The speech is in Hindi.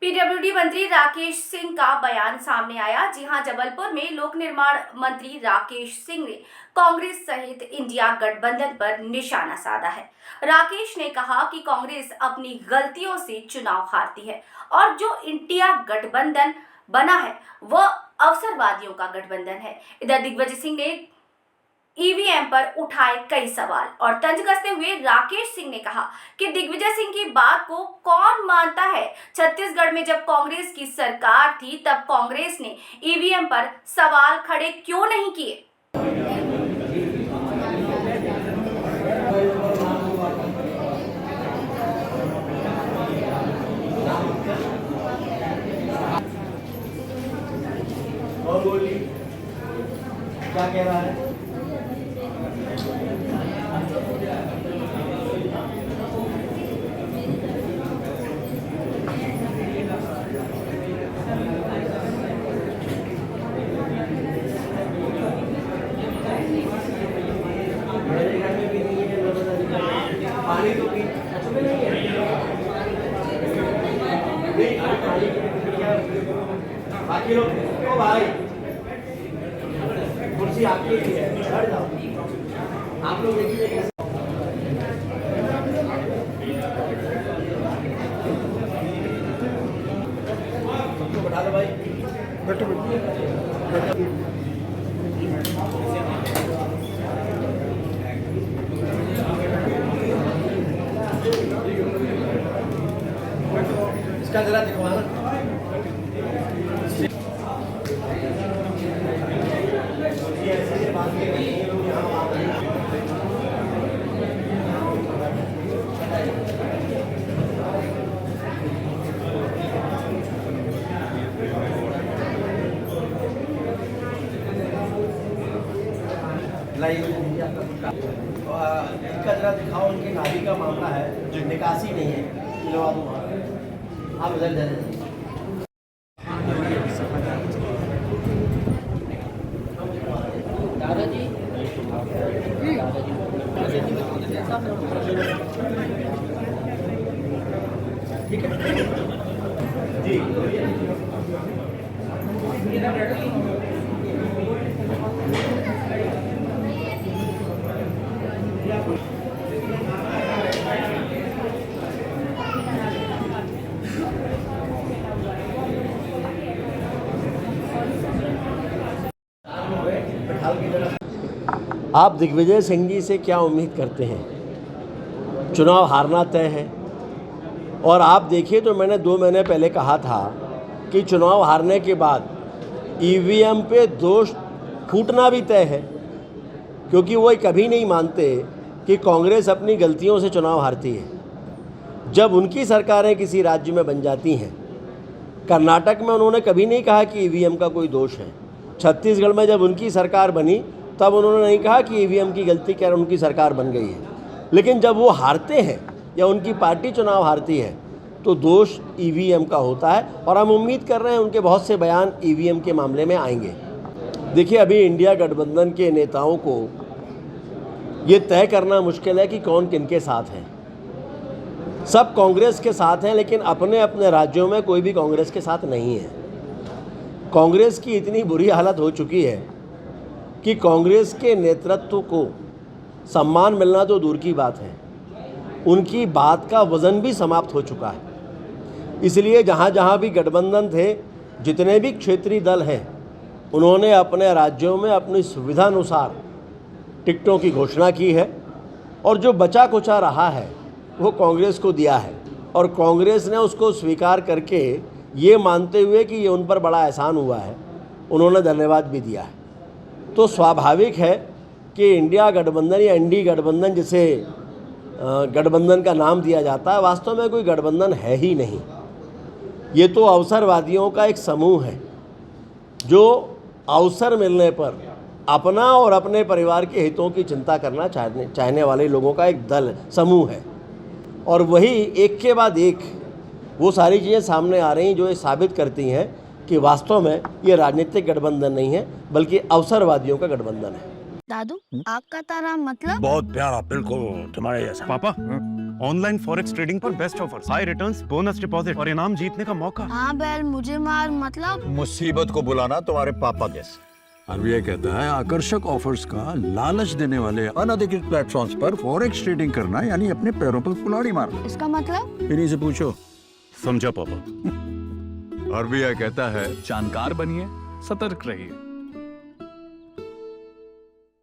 पीडब्ल्यूडी मंत्री राकेश सिंह का बयान सामने आया। जी हां, जबलपुर में लोक निर्माण मंत्री राकेश सिंह ने कांग्रेस सहित इंडिया गठबंधन पर निशाना साधा है। राकेश ने कहा कि कांग्रेस अपनी गलतियों से चुनाव हारती है और जो इंडिया गठबंधन बना है वह अवसरवादियों का गठबंधन है। इधर दिग्विजय सिंह ने ईवीएम पर उठाए कई सवाल और तंज कसते हुए राकेश सिंह ने कहा कि दिग्विजय सिंह की बात को कौन मानता है। छत्तीसगढ़ में जब कांग्रेस की सरकार थी तब कांग्रेस ने ईवीएम पर सवाल खड़े क्यों नहीं किए। और बोलिए क्या कह रहा है। मेरे घर में भी नहीं है, पानी तो पी नहीं है। बाकी लोग तो भाई कुर्सी आपके लिए है, बैठ जाओ। आप लोग देखिए बैठा दो भाई, बैठो बैठो। इसका जरा दिखवाना। इसका जरा दिखाओ, उनकी नाली का मामला है जो निकासी नहीं है। दिलवा दूँ आप उधर जाए। दादाजी ठीक है जी। आप दिग्विजय सिंह जी से क्या उम्मीद करते हैं? चुनाव हारना तय है। और आप देखिए तो मैंने 2 महीने पहले कहा था कि चुनाव हारने के बाद ईवीएम पे दोष फूटना भी तय है, क्योंकि वो कभी नहीं मानते कि कांग्रेस अपनी गलतियों से चुनाव हारती है। जब उनकी सरकारें किसी राज्य में बन जाती हैं, कर्नाटक में उन्होंने कभी नहीं कहा कि ईवीएम का कोई दोष है। छत्तीसगढ़ में जब उनकी सरकार बनी तब उन्होंने नहीं कहा कि ईवीएम की गलती क्या, उनकी सरकार बन गई है। लेकिन जब वो हारते हैं या उनकी पार्टी चुनाव हारती है तो दोष ईवीएम का होता है। और हम उम्मीद कर रहे हैं उनके बहुत से बयान ईवीएम के मामले में आएंगे। देखिए, अभी इंडिया गठबंधन के नेताओं को ये तय करना मुश्किल है कि कौन किनके साथ है। सब कांग्रेस के साथ हैं, लेकिन अपने अपने राज्यों में कोई भी कांग्रेस के साथ नहीं है। कांग्रेस की इतनी बुरी हालत हो चुकी है कि कांग्रेस के नेतृत्व को सम्मान मिलना तो दूर की बात है, उनकी बात का वज़न भी समाप्त हो चुका है। इसलिए जहाँ जहाँ भी गठबंधन थे, जितने भी क्षेत्रीय दल हैं, उन्होंने अपने राज्यों में अपनी सुविधा अनुसार टिकटों की घोषणा की है और जो बचा कुचा रहा है वो कांग्रेस को दिया है। और कांग्रेस ने उसको स्वीकार करके ये मानते हुए कि ये उन पर बड़ा एहसान हुआ है, उन्होंने धन्यवाद भी दिया है। तो स्वाभाविक है कि इंडिया गठबंधन या एनडी गठबंधन, जिसे गठबंधन का नाम दिया जाता है, वास्तव में कोई गठबंधन है ही नहीं। ये तो अवसरवादियों का एक समूह है जो अवसर मिलने पर अपना और अपने परिवार के हितों की चिंता करना चाहने वाले लोगों का एक दल, समूह है। और वही एक के बाद एक वो सारी चीज़ें सामने आ रही हैं जो ये साबित करती हैं कि वास्तव में ये राजनीतिक गठबंधन नहीं है, बल्कि अवसरवादियों का गठबंधन है। दादू, आग का तारा मतलब? बहुत प्यारा, बिल्कुल तुम्हारे जैसा। पापा ऑनलाइन फॉरेक्स ट्रेडिंग पर best offers, high returns, bonus deposit और इनाम जीतने का मौका। हाँ बैल, मुझे मार मतलब। मुसीबत को बुलाना तुम्हारे पापा जैसे। आरबीआई कहता है आकर्षक ऑफर्स का लालच देने वाले अनधिकृत प्लेटफॉर्म्स पर फॉरेक्स ट्रेडिंग करना यानी अपने पैरों पर कुल्हाड़ी मारना। इसका मतलब? इन्हीं से पूछो। समझा पापा। आरबीआई कहता है जानकार बनिए, सतर्क रहिए।